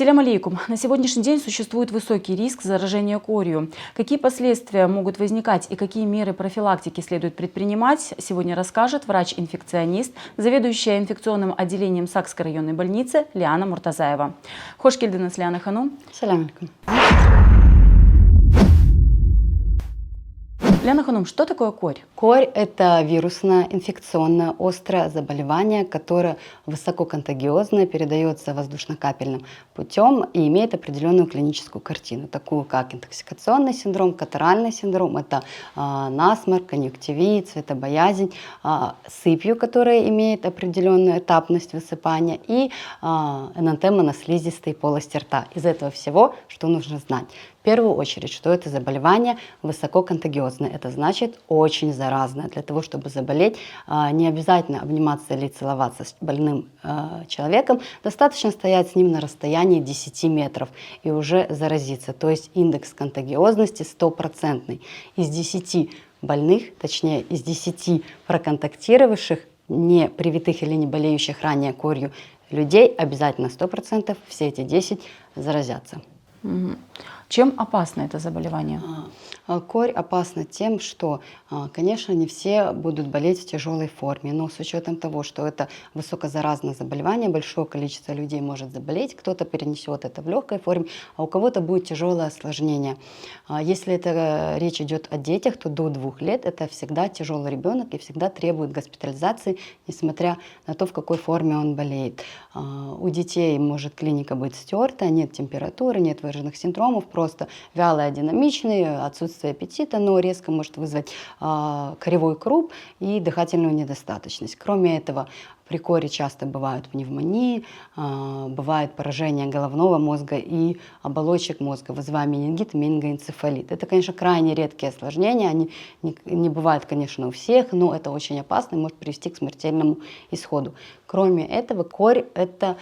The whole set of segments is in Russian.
Селям алейкум. На сегодняшний день существует высокий риск заражения корью. Какие последствия могут возникать и какие меры профилактики следует предпринимать, сегодня расскажет врач-инфекционист, заведующая инфекционным отделением Сакской районной больницы Лиана Муртазаева. Хош келдіңіз, Лиана ханум. Селям алейкум. Лиана ханум, что такое корь? Корь – это вирусное, инфекционное, острое заболевание, которое высококонтагиозное, передается воздушно-капельным путем и имеет определенную клиническую картину, такую как интоксикационный синдром, катаральный синдром, это насморк, конъюнктивит, светобоязнь, сыпью, которая имеет определенную этапность высыпания, и энантема на слизистой полости рта. Из этого всего, что нужно знать? В первую очередь, что это заболевание высококонтагиозное, это значит очень заразное. Для того, чтобы заболеть, не обязательно обниматься или целоваться с больным человеком, достаточно стоять с ним на расстоянии 10 метров и уже заразиться. То есть индекс контагиозности 100%. Из 10 больных, точнее из 10 проконтактировавших, не привитых или не болеющих ранее корью людей, обязательно 100% все эти 10 заразятся. Чем опасно это заболевание? Корь опасна тем, что, конечно, не все будут болеть в тяжелой форме, но с учетом того, что это высокозаразное заболевание, большое количество людей может заболеть, кто-то перенесет это в легкой форме, а у кого-то будет тяжелое осложнение. Если это речь идет о детях, то до 2 лет это всегда тяжелый ребенок и всегда требует госпитализации, несмотря на то, в какой форме он болеет. У детей может клиника быть стерта, нет температуры, нет выраженных синдромов, просто вялый, адинамичный, отсутствие аппетита, но резко может вызвать коревой круп и дыхательную недостаточность. Кроме этого, при коре часто бывают пневмонии, бывает поражение головного мозга и оболочек мозга, вызывая менингит, менингоэнцефалит. Это, конечно, крайне редкие осложнения, они не бывают, конечно, у всех, но это очень опасно и может привести к смертельному исходу. Кроме этого, корь – это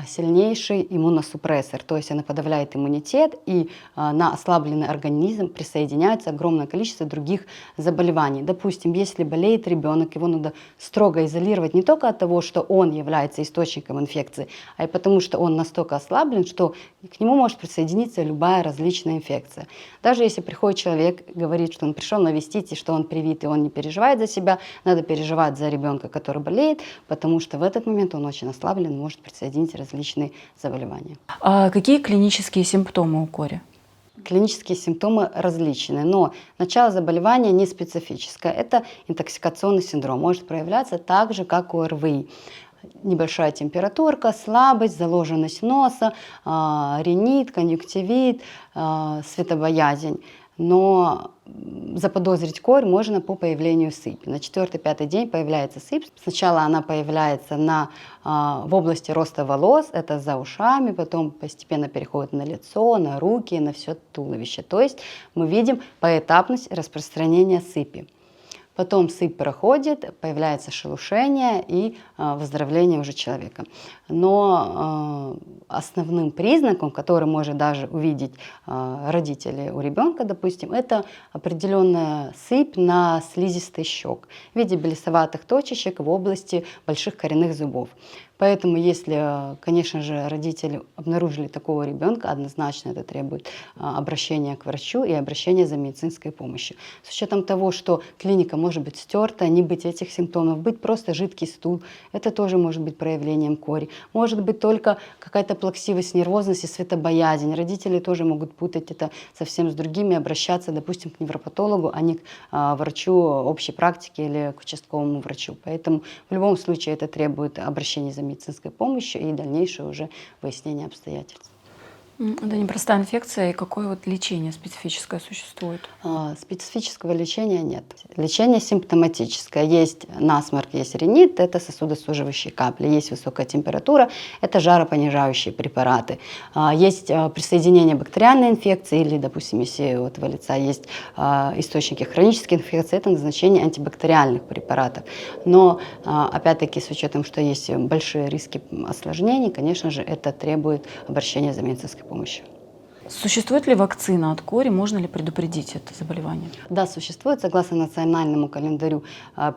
сильнейший иммуносупрессор, то есть она подавляет иммунитет, и на ослабленный организм присоединяется огромное количество других заболеваний. Допустим, если болеет ребенок, его надо строго изолировать не только от того, что он является источником инфекции, а и потому, что он настолько ослаблен, что к нему может присоединиться любая различная инфекция. Даже если приходит человек, говорит, что он пришел навестить, и что он привит, и он не переживает за себя, надо переживать за ребенка, который болеет, потому что в этот момент он очень ослаблен, может присоединить различные заболевания. А какие клинические симптомы у кори? Клинические симптомы различны, но начало заболевания не специфическое. Это интоксикационный синдром. Может проявляться так же, как у ОРВИ. Небольшая температурка, слабость, заложенность носа, ринит, конъюнктивит, светобоязнь. Но заподозрить корь можно по появлению сыпи. На 4-5 день появляется сыпь. Сначала она появляется в области роста волос, это за ушами, потом постепенно переходит на лицо, на руки, на все туловище. То есть мы видим поэтапность распространения сыпи. Потом сыпь проходит, появляется шелушение и выздоровление уже человека. Но основным признаком, который может даже увидеть родители у ребенка, допустим, это определенная сыпь на слизистой щек в виде белесоватых точечек в области больших коренных зубов. Поэтому, если, конечно же, родители обнаружили такого ребенка, однозначно это требует обращения к врачу и обращения за медицинской помощью. С учетом того, что клиника может быть стерта, не быть этих симптомов, быть просто жидкий стул, это тоже может быть проявлением кори. Может быть только какая-то плаксивость, нервозность и светобоязнь. Родители тоже могут путать это совсем с другими, обращаться, допустим, к невропатологу, а не к врачу общей практики или к участковому врачу. Поэтому в любом случае это требует обращения за медицинской помощью и дальнейшее уже выяснение обстоятельств. Это непростая инфекция, и какое лечение специфическое существует? Специфического лечения нет. Лечение симптоматическое. Есть насморк, есть ринит, это сосудосуживающие капли. Есть высокая температура, это жаропонижающие препараты. Есть присоединение бактериальной инфекции или, допустим, если у этого лица есть источники хронических инфекций, это назначение антибактериальных препаратов. Но, опять-таки, с учетом, что есть большие риски осложнений, конечно же, это требует обращения за медицинской помощью. Существует ли вакцина от кори? Можно ли предупредить это заболевание? Да, существует, согласно национальному календарю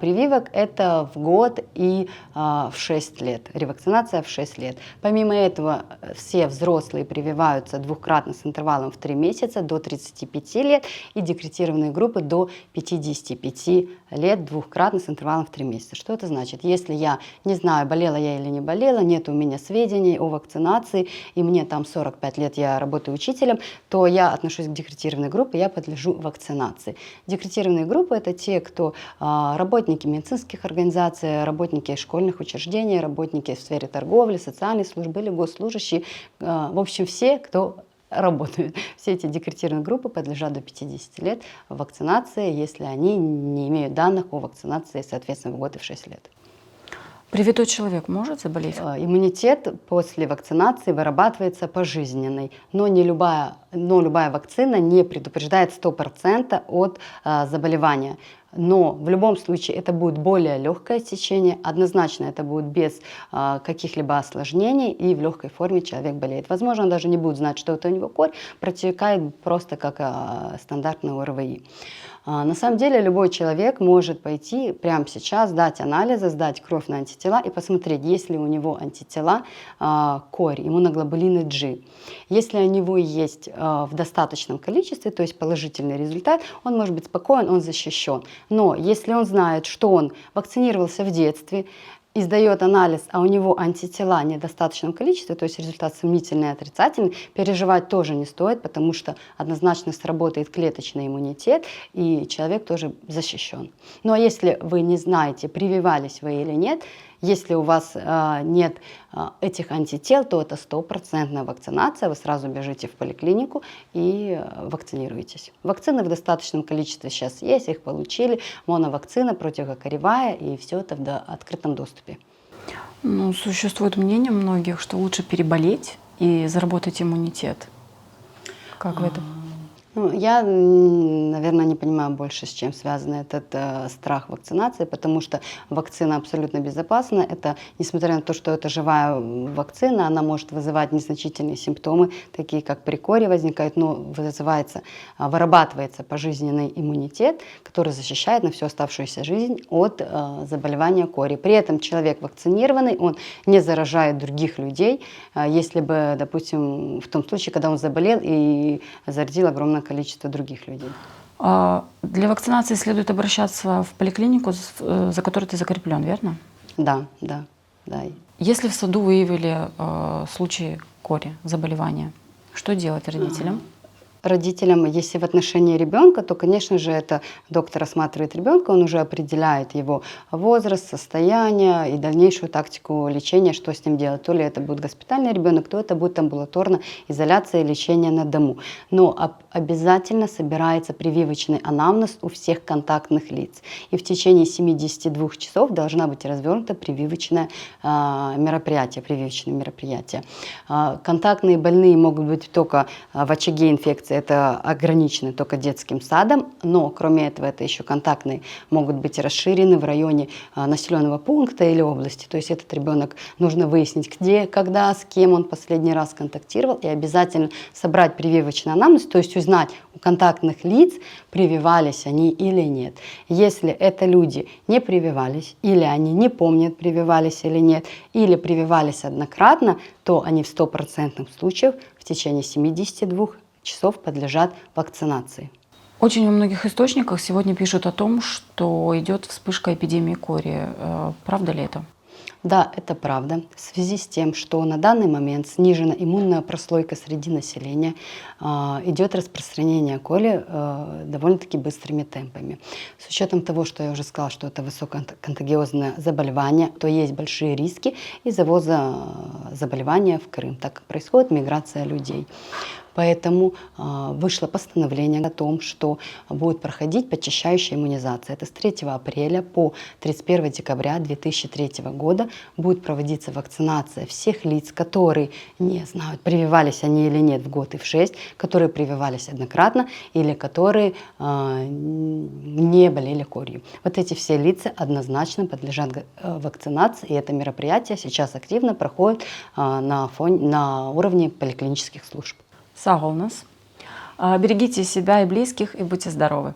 прививок, это в год и в 6 лет, ревакцинация в 6 лет. Помимо этого, все взрослые прививаются двукратно с интервалом в 3 месяца до 35 лет и декретированные группы до 55 лет двукратно с интервалом в 3 месяца. Что это значит? Если я не знаю, болела я или не болела, нет у меня сведений о вакцинации, и мне там 45 лет, я работаю учителем, то я отношусь к декретированной группе, я подлежу вакцинации. Декретированные группы – это те, кто работники медицинских организаций, работники школьных учреждений, работники в сфере торговли, социальной службы или госслужащие. В общем, все, кто работают. Все эти декретированные группы подлежат до 50 лет вакцинации, если они не имеют данных о вакцинации, соответственно, в год и в 6 лет. Привитой человек может заболеть? Иммунитет после вакцинации вырабатывается пожизненный, но любая вакцина не предупреждает 100% от заболевания. Но в любом случае это будет более легкое течение, однозначно это будет без каких-либо осложнений, и в легкой форме человек болеет. Возможно, он даже не будет знать, что это у него корь, протекает просто как стандартный ОРВИ. На самом деле любой человек может пойти прямо сейчас, сдать анализы, сдать кровь на антитела и посмотреть, есть ли у него антитела кори, иммуноглобулины G. Если у него есть в достаточном количестве, то есть положительный результат, он может быть спокоен, он защищен. Но если он знает, что он вакцинировался в детстве, и сдает анализ, а у него антитела в недостаточном количестве, то есть результат сомнительный и отрицательный, переживать тоже не стоит, потому что однозначно сработает клеточный иммунитет, и человек тоже защищен. Ну а если вы не знаете, прививались вы или нет, если у вас нет этих антител, то это 100% вакцинация, вы сразу бежите в поликлинику и вакцинируетесь. Вакцины в достаточном количестве сейчас есть, их получили, моновакцина, противокоревая, и все это в открытом доступе. Ну, существует мнение многих, что лучше переболеть и заработать иммунитет. Как в этом? Ну, я, наверное, не понимаю больше, с чем связан этот страх вакцинации, потому что вакцина абсолютно безопасна. Это, несмотря на то, что это живая вакцина, она может вызывать незначительные симптомы, такие как при коре возникают, но вырабатывается пожизненный иммунитет, который защищает на всю оставшуюся жизнь от заболевания кори. При этом человек вакцинированный, он не заражает других людей, если бы, допустим, в том случае, когда он заболел и заразил огромное количество других людей. Для вакцинации следует обращаться в поликлинику, за которой ты закреплен, верно? Да. Если в саду выявили случай кори, заболевания, что делать родителям? Родителям, если в отношении ребенка, то, конечно же, это доктор осматривает ребенка, он уже определяет его возраст, состояние и дальнейшую тактику лечения, что с ним делать. То ли это будет госпитальный ребенок, то это будет амбулаторная изоляция и лечение на дому. Но обязательно собирается прививочный анамнез у всех контактных лиц. И в течение 72 часов должна быть развернута прививочное мероприятие. Контактные больные могут быть только в очаге инфекции, это ограничено только детским садом, но кроме этого это еще контактные могут быть расширены в районе населенного пункта или области. То есть этот ребенок нужно выяснить, где, когда, с кем он последний раз контактировал, и обязательно собрать прививочный анамнез, то есть узнать у контактных лиц, прививались они или нет. Если это люди не прививались, или они не помнят, прививались или нет, или прививались однократно, то они в 100% случаев в течение 72 часов подлежат вакцинации. Очень во многих источниках сегодня пишут о том, что идет вспышка эпидемии кори. Правда ли это? Да, это правда. В связи с тем, что на данный момент снижена иммунная прослойка среди населения, идет распространение кори довольно-таки быстрыми темпами. С учетом того, что я уже сказала, что это высококонтагиозное заболевание, то есть большие риски из-за ввоза заболевания в Крым, так как происходит миграция людей. Поэтому вышло постановление о том, что будет проходить почищающая иммунизация. Это с 3 апреля по 31 декабря 2003 года будет проводиться вакцинация всех лиц, которые не знают, прививались они или нет в год и в 6, которые прививались однократно или которые не болели корью. Вот эти все лица однозначно подлежат вакцинации, и это мероприятие сейчас активно проходит на уровне поликлинических служб. Саголнас. Берегите себя и близких и будьте здоровы.